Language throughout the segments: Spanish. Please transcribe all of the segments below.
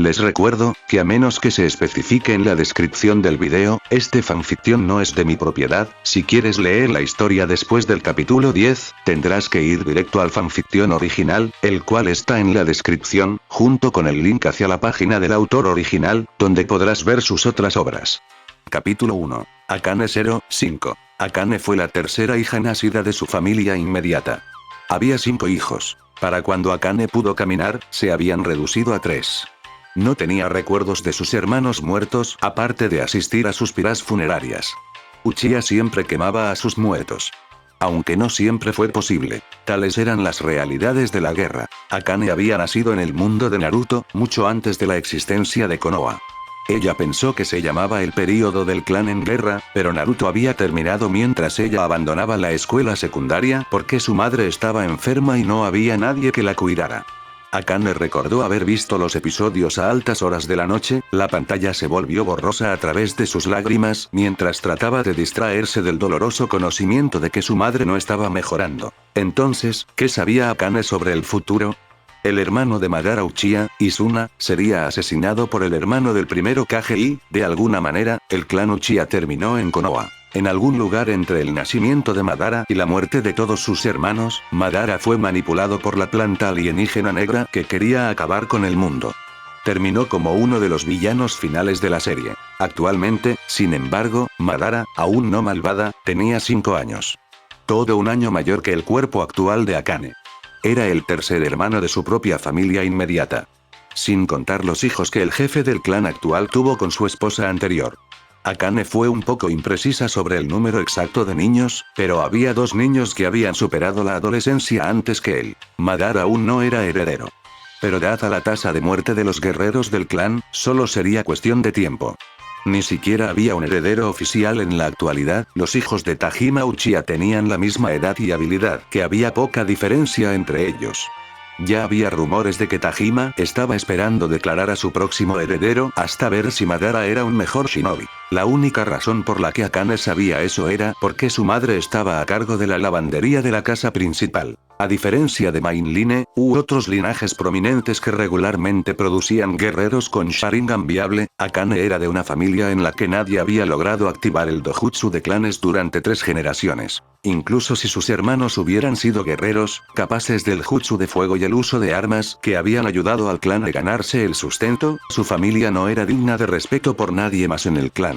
Les recuerdo, que a menos que se especifique en la descripción del video, este fanfiction no es de mi propiedad. Si quieres leer la historia después del capítulo 10, tendrás que ir directo al fanfiction original, el cual está en la descripción, junto con el link hacia la página del autor original, donde podrás ver sus otras obras. Capítulo 1. Akane 05. Akane fue la tercera hija nacida de su familia inmediata. Había 5 hijos. Para cuando Akane pudo caminar, se habían reducido a 3. No tenía recuerdos de sus hermanos muertos, aparte de asistir a sus piras funerarias. Uchiha siempre quemaba a sus muertos. Aunque no siempre fue posible. Tales eran las realidades de la guerra. Akane había nacido en el mundo de Naruto, mucho antes de la existencia de Konoha. Ella pensó que se llamaba el período del clan en guerra, pero Naruto había terminado mientras ella abandonaba la escuela secundaria porque su madre estaba enferma y no había nadie que la cuidara. Akane recordó haber visto los episodios a altas horas de la noche. La pantalla se volvió borrosa a través de sus lágrimas mientras trataba de distraerse del doloroso conocimiento de que su madre no estaba mejorando. Entonces, ¿qué sabía Akane sobre el futuro? El hermano de Madara Uchiha, Izuna, sería asesinado por el hermano del primero Kage y, de alguna manera, el clan Uchiha terminó en Konoha. En algún lugar entre el nacimiento de Madara y la muerte de todos sus hermanos, Madara fue manipulado por la planta alienígena negra que quería acabar con el mundo. Terminó como uno de los villanos finales de la serie. Actualmente, sin embargo, Madara, aún no malvada, tenía 5 años. Todo un año mayor que el cuerpo actual de Akane. Era el tercer hermano de su propia familia inmediata. Sin contar los hijos que el jefe del clan actual tuvo con su esposa anterior. Akane fue un poco imprecisa sobre el número exacto de niños, pero había 2 niños que habían superado la adolescencia antes que él. Madara aún no era heredero. Pero dada la tasa de muerte de los guerreros del clan, solo sería cuestión de tiempo. Ni siquiera había un heredero oficial en la actualidad. Los hijos de Tajima Uchiha tenían la misma edad y habilidad, que había poca diferencia entre ellos. Ya había rumores de que Tajima estaba esperando declarar a su próximo heredero hasta ver si Madara era un mejor shinobi. La única razón por la que Akane sabía eso era porque su madre estaba a cargo de la lavandería de la casa principal. A diferencia de Mainline, u otros linajes prominentes que regularmente producían guerreros con Sharingan viable, Akane era de una familia en la que nadie había logrado activar el dojutsu de clanes durante 3 generaciones. Incluso si sus hermanos hubieran sido guerreros, capaces del jutsu de fuego y el uso de armas, que habían ayudado al clan a ganarse el sustento, su familia no era digna de respeto por nadie más en el clan.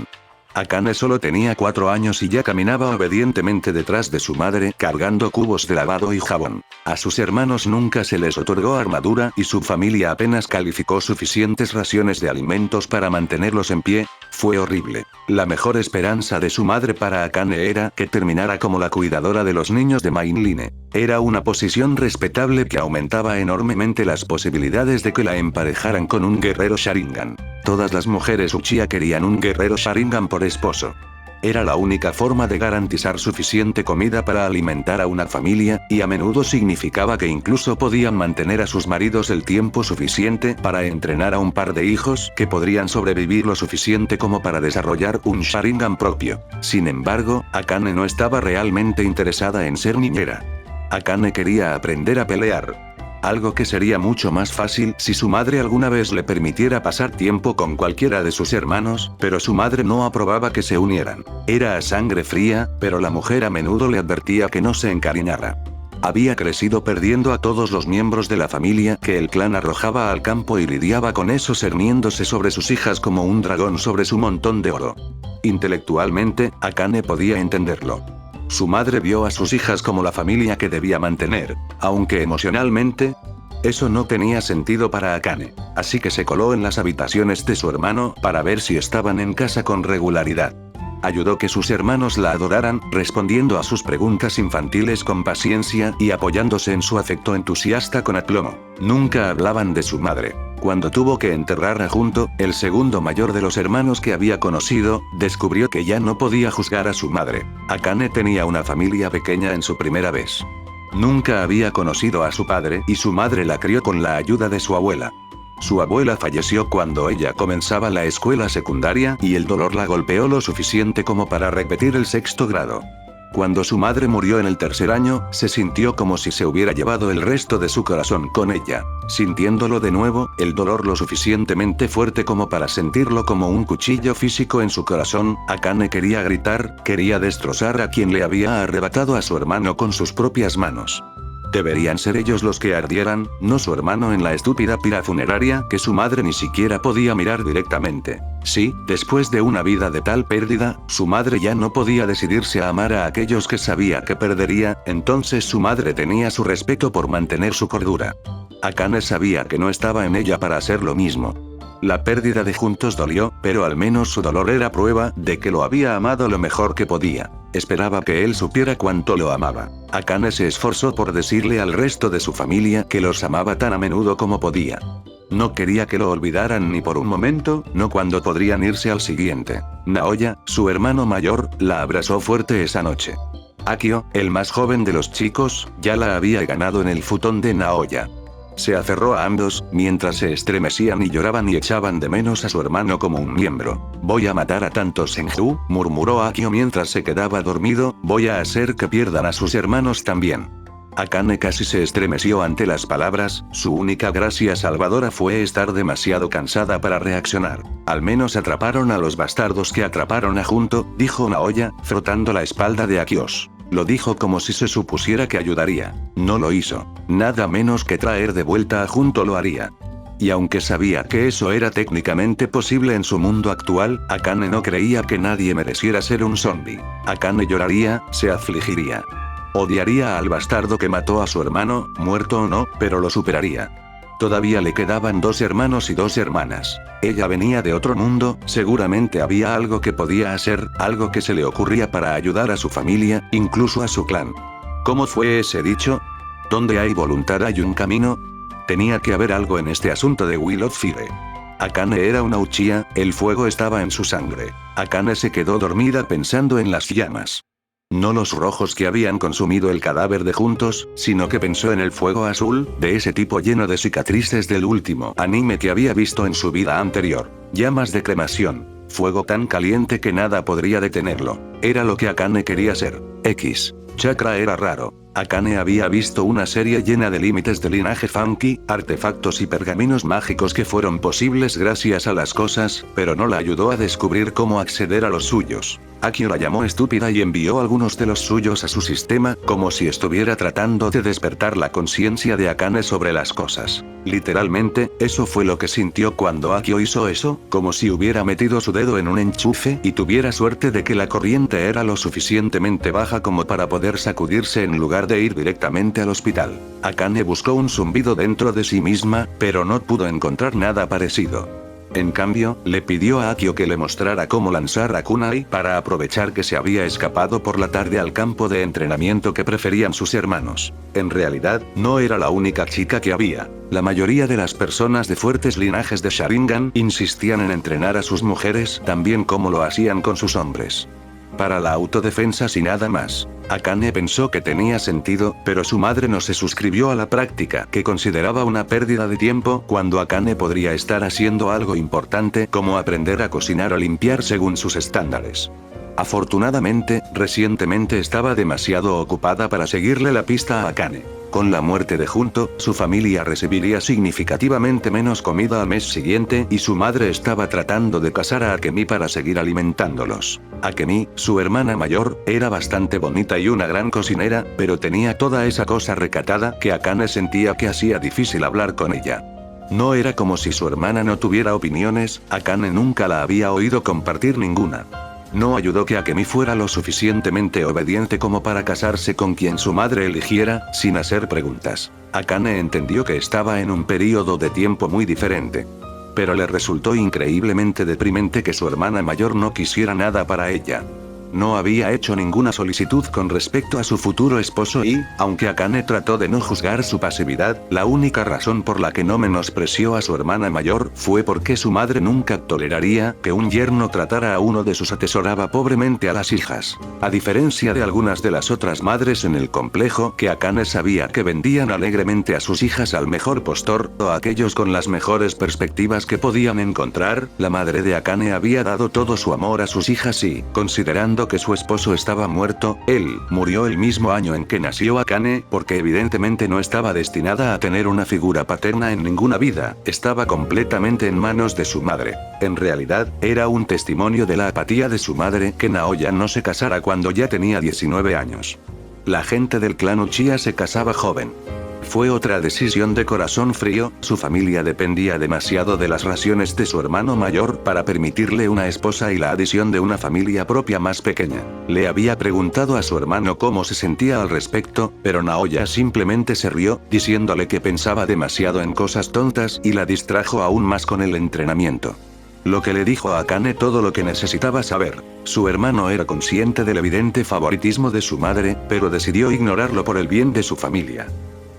Akane solo tenía 4 años y ya caminaba obedientemente detrás de su madre cargando cubos de lavado y jabón. A sus hermanos nunca se les otorgó armadura y su familia apenas calificó suficientes raciones de alimentos para mantenerlos en pie. Fue horrible. La mejor esperanza de su madre para Akane era que terminara como la cuidadora de los niños de Mainline. Era una posición respetable que aumentaba enormemente las posibilidades de que la emparejaran con un guerrero Sharingan. Todas las mujeres Uchiha querían un guerrero Sharingan por esposo. Era la única forma de garantizar suficiente comida para alimentar a una familia, y a menudo significaba que incluso podían mantener a sus maridos el tiempo suficiente para entrenar a un par de hijos que podrían sobrevivir lo suficiente como para desarrollar un Sharingan propio. Sin embargo, Akane no estaba realmente interesada en ser niñera. Akane quería aprender a pelear. Algo que sería mucho más fácil si su madre alguna vez le permitiera pasar tiempo con cualquiera de sus hermanos, pero su madre no aprobaba que se unieran. Era a sangre fría, pero la mujer a menudo le advertía que no se encariñara. Había crecido perdiendo a todos los miembros de la familia que el clan arrojaba al campo y lidiaba con eso cerniéndose sobre sus hijas como un dragón sobre su montón de oro. Intelectualmente, Akane podía entenderlo. Su madre vio a sus hijas como la familia que debía mantener, aunque emocionalmente, eso no tenía sentido para Akane, así que se coló en las habitaciones de su hermano para ver si estaban en casa con regularidad. Ayudó que sus hermanos la adoraran, respondiendo a sus preguntas infantiles con paciencia y apoyándose en su afecto entusiasta con aplomo. Nunca hablaban de su madre. Cuando tuvo que enterrar a Junto, el segundo mayor de los hermanos que había conocido, descubrió que ya no podía juzgar a su madre. Akane tenía una familia pequeña en su primera vez. Nunca había conocido a su padre y su madre la crió con la ayuda de su abuela. Su abuela falleció cuando ella comenzaba la escuela secundaria y el dolor la golpeó lo suficiente como para repetir el 6º grado. Cuando su madre murió en el tercer año, se sintió como si se hubiera llevado el resto de su corazón con ella. Sintiéndolo de nuevo, el dolor lo suficientemente fuerte como para sentirlo como un cuchillo físico en su corazón, Akane quería gritar, quería destrozar a quien le había arrebatado a su hermano con sus propias manos. Deberían ser ellos los que ardieran, no su hermano en la estúpida pira funeraria que su madre ni siquiera podía mirar directamente. Sí, después de una vida de tal pérdida, su madre ya no podía decidirse a amar a aquellos que sabía que perdería, entonces su madre tenía su respeto por mantener su cordura. Akane sabía que no estaba en ella para hacer lo mismo. La pérdida de Juntos dolió, pero al menos su dolor era prueba de que lo había amado lo mejor que podía. Esperaba que él supiera cuánto lo amaba. Akane se esforzó por decirle al resto de su familia que los amaba tan a menudo como podía. No quería que lo olvidaran ni por un momento, no cuando podrían irse al siguiente. Naoya, su hermano mayor, la abrazó fuerte esa noche. Akio, el más joven de los chicos, ya la había ganado en el futón de Naoya. Se aferró a ambos, mientras se estremecían y lloraban y echaban de menos a su hermano como un miembro. Voy a matar a tantos Senju, murmuró Akio mientras se quedaba dormido, voy a hacer que pierdan a sus hermanos también. Akane casi se estremeció ante las palabras, su única gracia salvadora fue estar demasiado cansada para reaccionar. Al menos atraparon a los bastardos que atraparon a Junto, dijo Naoya, frotando la espalda de Akios. Lo dijo como si se supusiera que ayudaría. No lo hizo. Nada menos que traer de vuelta a Junto lo haría. Y aunque sabía que eso era técnicamente posible en su mundo actual, Akane no creía que nadie mereciera ser un zombie. Akane lloraría, se afligiría. Odiaría al bastardo que mató a su hermano, muerto o no, pero lo superaría. Todavía le quedaban 2 hermanos y 2 hermanas. Ella venía de otro mundo, seguramente había algo que podía hacer, algo que se le ocurría para ayudar a su familia, incluso a su clan. ¿Cómo fue ese dicho? ¿Dónde hay voluntad hay un camino? Tenía que haber algo en este asunto de Will of Fire. Akane era una Uchiha, el fuego estaba en su sangre. Akane se quedó dormida pensando en las llamas. No los rojos que habían consumido el cadáver de Juntos, sino que pensó en el fuego azul, de ese tipo lleno de cicatrices del último anime que había visto en su vida anterior. Llamas de cremación. Fuego tan caliente que nada podría detenerlo. Era lo que Akane quería ser. Chakra era raro. Akane había visto una serie llena de límites de linaje funky, artefactos y pergaminos mágicos que fueron posibles gracias a las cosas, pero no la ayudó a descubrir cómo acceder a los suyos. Akio la llamó estúpida y envió algunos de los suyos a su sistema, como si estuviera tratando de despertar la conciencia de Akane sobre las cosas. Literalmente, eso fue lo que sintió cuando Akio hizo eso, como si hubiera metido su dedo en un enchufe y tuviera suerte de que la corriente era lo suficientemente baja como para poder sacudirse en lugar de ir directamente al hospital. Akane buscó un zumbido dentro de sí misma, pero no pudo encontrar nada parecido. En cambio, le pidió a Akio que le mostrara cómo lanzar a kunai para aprovechar que se había escapado por la tarde al campo de entrenamiento que preferían sus hermanos. En realidad, no era la única chica que había. La mayoría de las personas de fuertes linajes de Sharingan insistían en entrenar a sus mujeres también como lo hacían con sus hombres. Para la autodefensa sin nada más. Akane pensó que tenía sentido, pero su madre no se suscribió a la práctica, que consideraba una pérdida de tiempo cuando Akane podría estar haciendo algo importante como aprender a cocinar o limpiar según sus estándares. Afortunadamente, recientemente estaba demasiado ocupada para seguirle la pista a Akane. Con la muerte de Junto, su familia recibiría significativamente menos comida al mes siguiente y su madre estaba tratando de casar a Akemi para seguir alimentándolos. Akemi, su hermana mayor, era bastante bonita y una gran cocinera, pero tenía toda esa cosa recatada que Akane sentía que hacía difícil hablar con ella. No era como si su hermana no tuviera opiniones, Akane nunca la había oído compartir ninguna. No ayudó que Akemi fuera lo suficientemente obediente como para casarse con quien su madre eligiera, sin hacer preguntas. Akane entendió que estaba en un período de tiempo muy diferente. Pero le resultó increíblemente deprimente que su hermana mayor no quisiera nada para ella. No había hecho ninguna solicitud con respecto a su futuro esposo y, aunque Akane trató de no juzgar su pasividad, la única razón por la que no menospreció a su hermana mayor fue porque su madre nunca toleraría que un yerno tratara a uno de sus atesoraba pobremente a las hijas. A diferencia de algunas de las otras madres en el complejo que Akane sabía que vendían alegremente a sus hijas al mejor postor o a aquellos con las mejores perspectivas que podían encontrar, la madre de Akane había dado todo su amor a sus hijas y, considerando pensando que su esposo estaba muerto. Él murió el mismo año en que nació Akane, porque evidentemente no estaba destinada a tener una figura paterna en ninguna vida, estaba completamente en manos de su madre. En realidad, era un testimonio de la apatía de su madre que Naoya no se casara cuando ya tenía 19 años. La gente del clan Uchiha se casaba joven. Fue otra decisión de corazón frío, su familia dependía demasiado de las raciones de su hermano mayor para permitirle una esposa y la adición de una familia propia más pequeña. Le había preguntado a su hermano cómo se sentía al respecto, pero Naoya simplemente se rió, diciéndole que pensaba demasiado en cosas tontas y la distrajo aún más con el entrenamiento. Lo que le dijo a Akane todo lo que necesitaba saber. Su hermano era consciente del evidente favoritismo de su madre, pero decidió ignorarlo por el bien de su familia.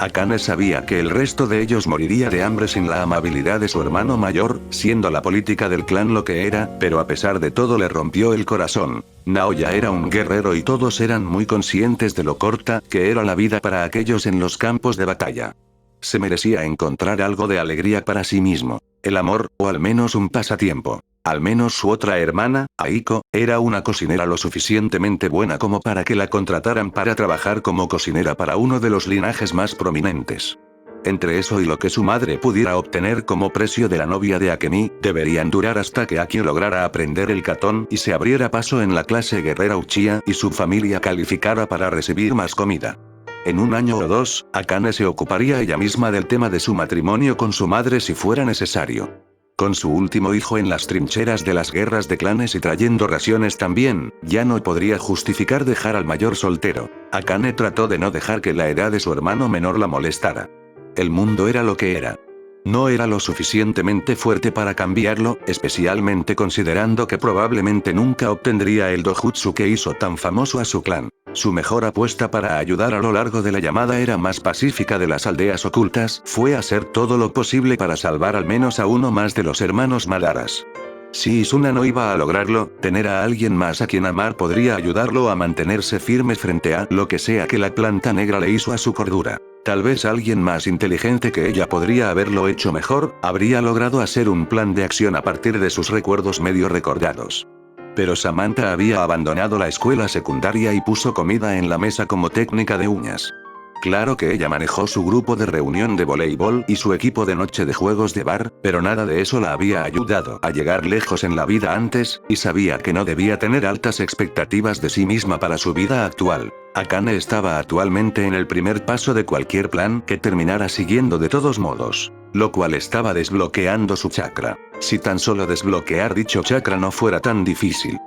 Akane sabía que el resto de ellos moriría de hambre sin la amabilidad de su hermano mayor, siendo la política del clan lo que era, pero a pesar de todo le rompió el corazón. Naoya era un guerrero y todos eran muy conscientes de lo corta que era la vida para aquellos en los campos de batalla. Se merecía encontrar algo de alegría para sí mismo. El amor, o al menos un pasatiempo. Al menos su otra hermana, Aiko, era una cocinera lo suficientemente buena como para que la contrataran para trabajar como cocinera para uno de los linajes más prominentes. Entre eso y lo que su madre pudiera obtener como precio de la novia de Akemi, deberían durar hasta que Akio lograra aprender el katón y se abriera paso en la clase guerrera Uchiha y su familia calificara para recibir más comida. En un año o dos, Akane se ocuparía ella misma del tema de su matrimonio con su madre si fuera necesario. Con su último hijo en las trincheras de las guerras de clanes y trayendo raciones también, ya no podría justificar dejar al mayor soltero. Akane trató de no dejar que la edad de su hermano menor la molestara. El mundo era lo que era. No era lo suficientemente fuerte para cambiarlo, especialmente considerando que probablemente nunca obtendría el dojutsu que hizo tan famoso a su clan. Su mejor apuesta para ayudar a lo largo de la llamada era más pacífica de las aldeas ocultas, fue hacer todo lo posible para salvar al menos a uno más de los hermanos Madaras. Si Izuna no iba a lograrlo, tener a alguien más a quien amar podría ayudarlo a mantenerse firme frente a lo que sea que la planta negra le hizo a su cordura. Tal vez alguien más inteligente que ella podría haberlo hecho mejor, habría logrado hacer un plan de acción a partir de sus recuerdos medio recordados. Pero Samantha había abandonado la escuela secundaria y puso comida en la mesa como técnica de uñas. Claro que ella manejó su grupo de reunión de voleibol y su equipo de noche de juegos de bar, pero nada de eso la había ayudado a llegar lejos en la vida antes, y sabía que no debía tener altas expectativas de sí misma para su vida actual. Akane estaba actualmente en el primer paso de cualquier plan que terminara siguiendo de todos modos, lo cual estaba desbloqueando su chakra. Si tan solo desbloquear dicho chakra no fuera tan difícil.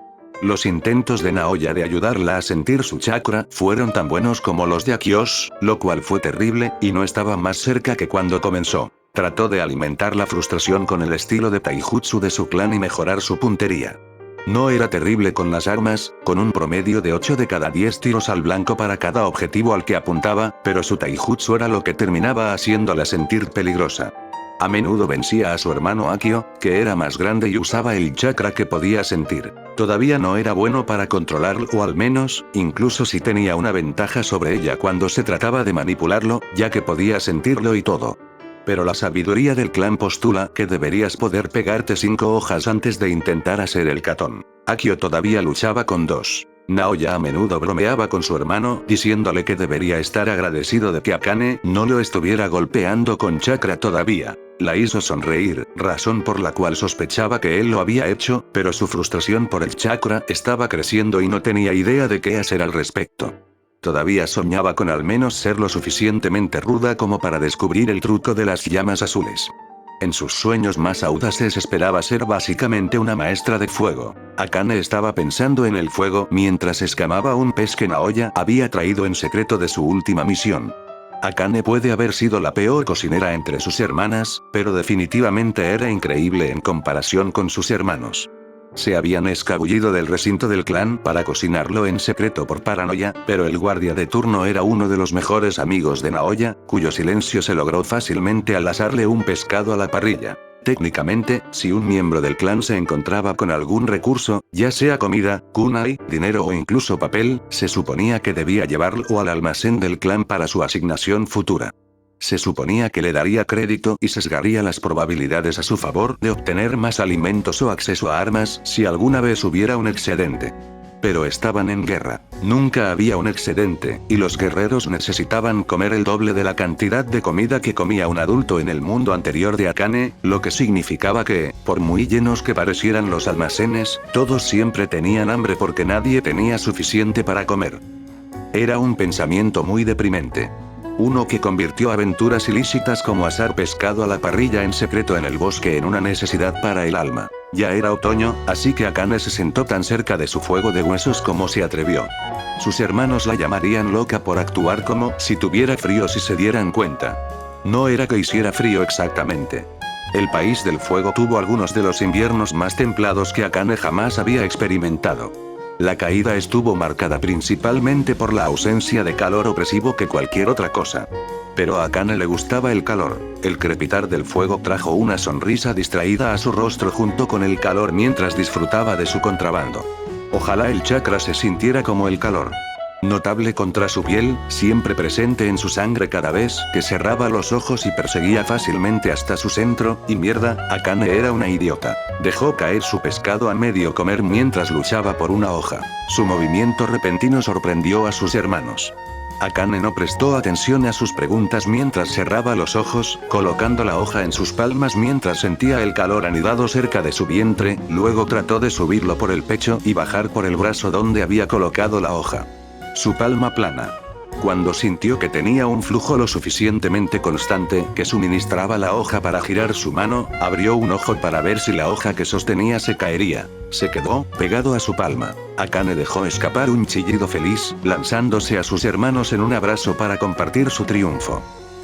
Los intentos de Naoya de ayudarla a sentir su chakra fueron tan buenos como los de Akios, lo cual fue terrible, y no estaba más cerca que cuando comenzó. Trató de alimentar la frustración con el estilo de taijutsu de su clan y mejorar su puntería. No era terrible con las armas, con un promedio de 8 de cada 10 tiros al blanco para cada objetivo al que apuntaba, pero su taijutsu era lo que terminaba haciéndola sentir peligrosa. A menudo vencía a su hermano Akio, que era más grande y usaba el chakra que podía sentir. Todavía no era bueno para controlarlo o al menos, incluso si tenía una ventaja sobre ella cuando se trataba de manipularlo, ya que podía sentirlo y todo. Pero la sabiduría del clan postula que deberías poder pegarte 5 hojas antes de intentar hacer el katón. Akio todavía luchaba con 2. Naoya a menudo bromeaba con su hermano, diciéndole que debería estar agradecido de que Akane no lo estuviera golpeando con chakra todavía. La hizo sonreír, razón por la cual sospechaba que él lo había hecho, pero su frustración por el chakra estaba creciendo y no tenía idea de qué hacer al respecto. Todavía soñaba con al menos ser lo suficientemente ruda como para descubrir el truco de las llamas azules. En sus sueños más audaces esperaba ser básicamente una maestra de fuego. Akane estaba pensando en el fuego mientras escamaba un pez que Naoya había traído en secreto de su última misión. Akane puede haber sido la peor cocinera entre sus hermanas, pero definitivamente era increíble en comparación con sus hermanos. Se habían escabullido del recinto del clan para cocinarlo en secreto por paranoia, pero el guardia de turno era uno de los mejores amigos de Naoya, cuyo silencio se logró fácilmente al asarle un pescado a la parrilla. Técnicamente, si un miembro del clan se encontraba con algún recurso, ya sea comida, kunai, dinero o incluso papel, se suponía que debía llevarlo al almacén del clan para su asignación futura. Se suponía que le daría crédito y sesgaría las probabilidades a su favor de obtener más alimentos o acceso a armas si alguna vez hubiera un excedente. Pero estaban en guerra. Nunca había un excedente, y los guerreros necesitaban comer el doble de la cantidad de comida que comía un adulto en el mundo anterior de Akane, lo que significaba que, por muy llenos que parecieran los almacenes, todos siempre tenían hambre porque nadie tenía suficiente para comer. Era un pensamiento muy deprimente. Uno que convirtió aventuras ilícitas como asar pescado a la parrilla en secreto en el bosque en una necesidad para el alma. Ya era otoño, así que Akane se sentó tan cerca de su fuego de huesos como se atrevió. Sus hermanos la llamarían loca por actuar como si tuviera frío si se dieran cuenta. No era que hiciera frío exactamente. El país del fuego tuvo algunos de los inviernos más templados que Akane jamás había experimentado. La caída estuvo marcada principalmente por la ausencia de calor opresivo que cualquier otra cosa. Pero a Akane le gustaba el calor. El crepitar del fuego trajo una sonrisa distraída a su rostro junto con el calor mientras disfrutaba de su contrabando. Ojalá el chakra se sintiera como el calor. Notable contra su piel, siempre presente en su sangre cada vez que cerraba los ojos y perseguía fácilmente hasta su centro, y mierda, Akane era una idiota. Dejó caer su pescado a medio comer mientras luchaba por una hoja. Su movimiento repentino sorprendió a sus hermanos. Akane no prestó atención a sus preguntas mientras cerraba los ojos, colocando la hoja en sus palmas mientras sentía el calor anidado cerca de su vientre, luego trató de subirlo por el pecho y bajar por el brazo donde había colocado la hoja. Su palma plana. Cuando sintió que tenía un flujo lo suficientemente constante que suministraba la hoja para girar su mano, abrió un ojo para ver si la hoja que sostenía se caería. Se quedó pegado a su palma. Akane dejó escapar un chillido feliz, lanzándose a sus hermanos en un abrazo para compartir su triunfo.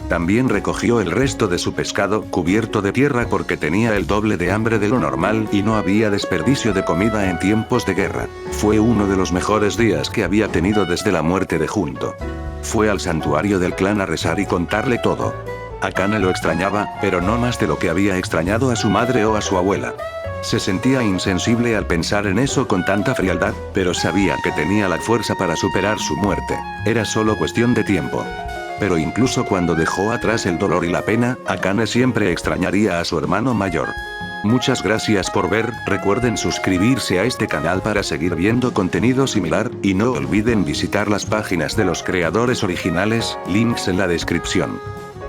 También recogió el resto de su pescado, cubierto de tierra porque tenía el doble de hambre de lo normal y no había desperdicio de comida en tiempos de guerra. Fue uno de los mejores días que había tenido desde la muerte de Junto. Fue al santuario del clan a rezar y contarle todo. Akane lo extrañaba, pero no más de lo que había extrañado a su madre o a su abuela. Se sentía insensible al pensar en eso con tanta frialdad, pero sabía que tenía la fuerza para superar su muerte. Era solo cuestión de tiempo. Pero incluso cuando dejó atrás el dolor y la pena, Akane siempre extrañaría a su hermano mayor. Muchas gracias por ver, recuerden suscribirse a este canal para seguir viendo contenido similar, y no olviden visitar las páginas de los creadores originales, links en la descripción.